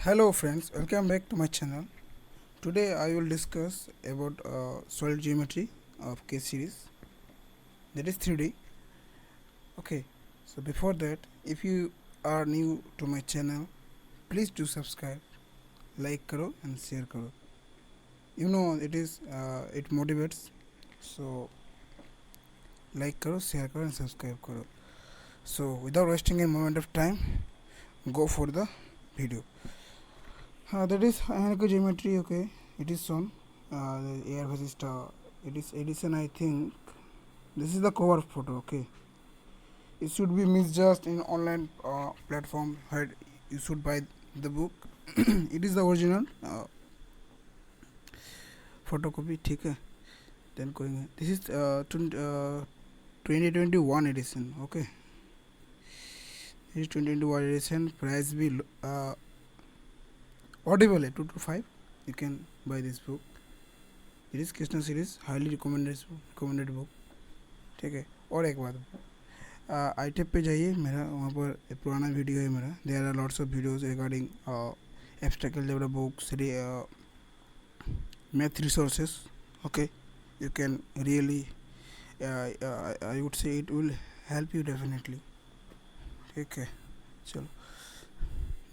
Hello friends, welcome back to my channel. Today I will discuss about solid geometry of case series, that is 3D. Okay, so before that, if you are new to my channel, please do subscribe, like karo and share karo. You know it motivates. So like karo, share karo and subscribe karo. So without wasting a moment of time, go for the video. That is analytical geometry. Okay, it is shown. The air versus star. It is edition. I think this is the cover photo. Okay, it should be misjudged in online platform where you should buy the book. It is the original photocopy. ठीक है. Then going. This is 2021 edition. Okay. This is 2021 edition. Price be audible 2 to 5. You can buy this book. It is Krishna Series, highly recommended book. ठीक है. और एक बात, आई tape पे जाइए, मेरा वहाँ पर एक पुराना वीडियो है मेरा. There are lots of videos regarding abstract algebra books, math resources. Okay, you can really I would say it will help you definitely. Okay, चलो.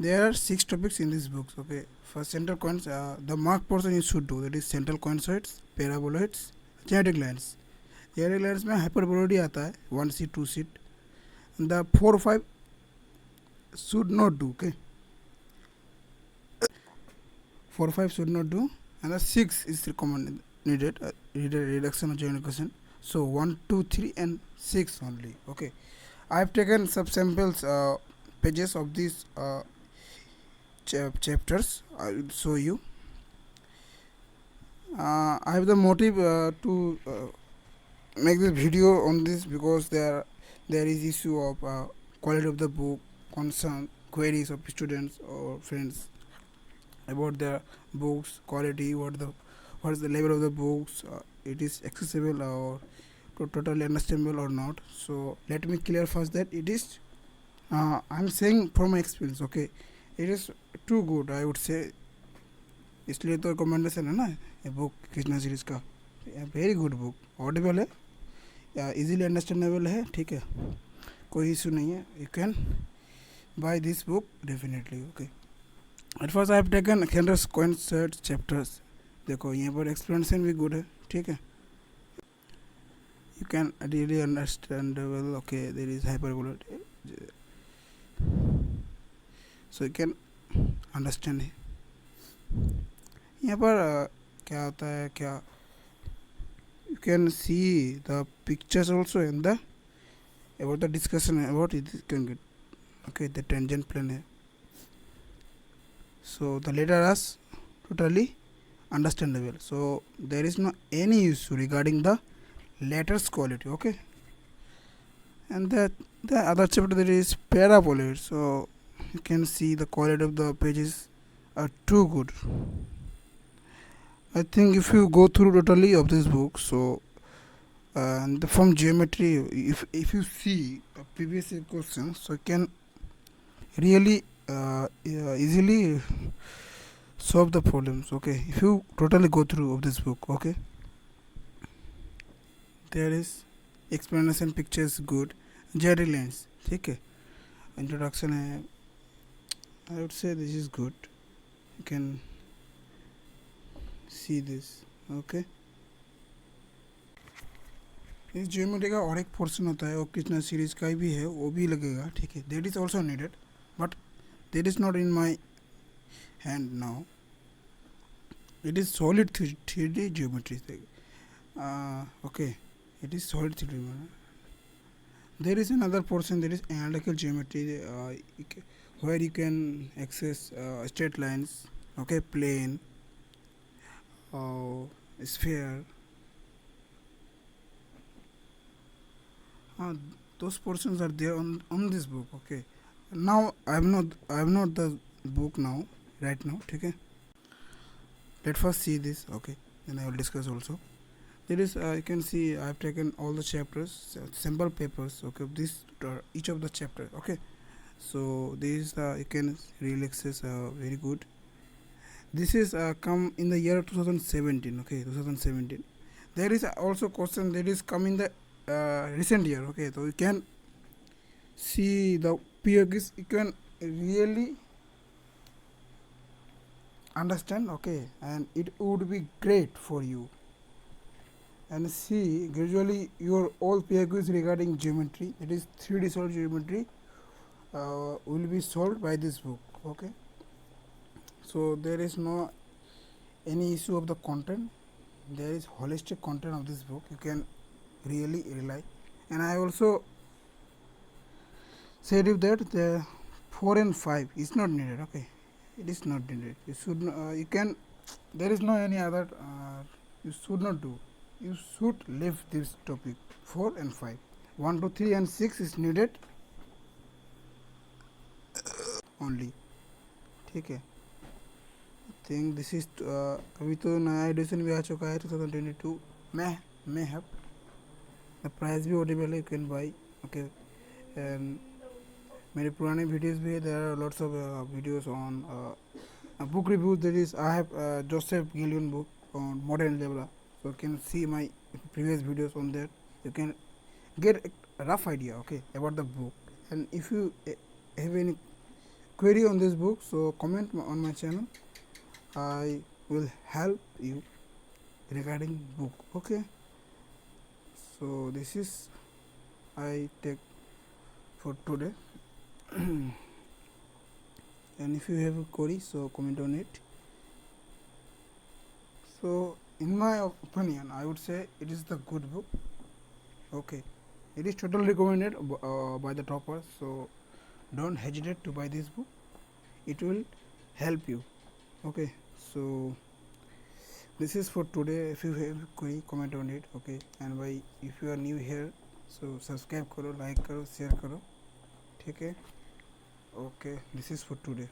There are 6 topics in these books. Okay, first central coins, the mark portion you should do, that is central coincides, paraboloids, geometric lines. Geometric lines में hyperboloid आता है 1 sheet 2 sheet. And the 4 5 should not do. Okay, 4 5 should not do, and the 6 is recommended needed reduction of geometric question. So 1 2 3 and 6 only. Okay, I have taken subsamples pages of these chapters. I will show you. I have the motive to make this video on this because there is issue of quality of the book, concern, queries of students or friends about the books quality, what is the level of the books, it is accessible or totally understandable or not. So let me clear first that it is I'm saying from my experience. Okay, it is too good, I would say. इसलिए तो recommendation है ना ये book Krishna series का. Very good book, audible है, easily understandable है. ठीक है, कोई इशू नहीं है. You can buy this book definitely. Okay, at first I have taken Henry's concept chapters. देखो यहाँ पर एक्सप्लेनेशन भी गुड है. ठीक है, you can really understandable. Okay, there is hyperbola, so you can understand. यहाँ पर क्या होता है, क्या you can see the pictures also in the about the discussion about it can get. Okay, the tangent plane है. So the latter is totally understandable, so there is no any issue regarding the letters quality. Okay, and the other chapter, that is paraboloid, so you can see the quality of the pages are too good. I think if you go through totally of this book, so and from geometry, if you see a previous year question, so you can really easily solve the problems. Okay, if you totally go through of this book. Okay, there is explanation, pictures good, geometry lines. ठीक है, introduction है. I would say this is good. You can see this. Okay, इस geometry का और एक portion होता है, वो कृष्णा सीरीज का भी है, वो भी लगेगा. ठीक है, that is also needed, but that is not in my hand now. It is solid 3D geometry. Okay, it is solid 3D. There is another portion, there is analytical geometry, where you can access straight lines. Okay, plane, sphere. Those portions are there on this book. Okay, now I have not the book now, right now. Okay, let first see this. Okay, then I will discuss also. There is you can see I have taken all the chapters, sample papers. Okay, this each of the chapter. Okay, So this is the you can really access very good. This is come in the year 2017. Okay, 2017. There is also question that is come in the recent year. Okay, so you can see the POQs. You can really understand. Okay, and it would be great for you. And see gradually your all POQs regarding geometry, that is 3D solid geometry, will be solved by this book. Okay, so there is no any issue of the content. There is holistic content of this book, you can really rely. And I also said you that the 4 and 5 is not needed. Okay, it is not needed. You should you can, there is no any other you should not do. You should leave this topic 4 and 5. 1 to 3 and 6 is needed only. ठीक है, think this is अभी तो नया addition भी आ चुका है 2022 में है. द प्राइस भी ऑडिबल है, you can buy. Okay, and मेरे पुराने वीडियोस भी है. There are lots of videos on book reviews. That is I have Joseph Gillian book on modern algebra, so you can see my previous videos on that. You can get a rough idea, okay, about the book. And if you have any query on this book, so comment on my channel. I will help you regarding book. Okay, so this is I take for today. And if you have a query, so comment on it. So in my opinion, I would say it is the good book. Okay, it is totally recommended by the toppers, so don't hesitate to buy this book. It will help you. Okay, so this is for today. If you have query, comment on it. Okay, and by if you are new here, so subscribe करो, like करो, share करो. ठीक है. Okay, this is for today.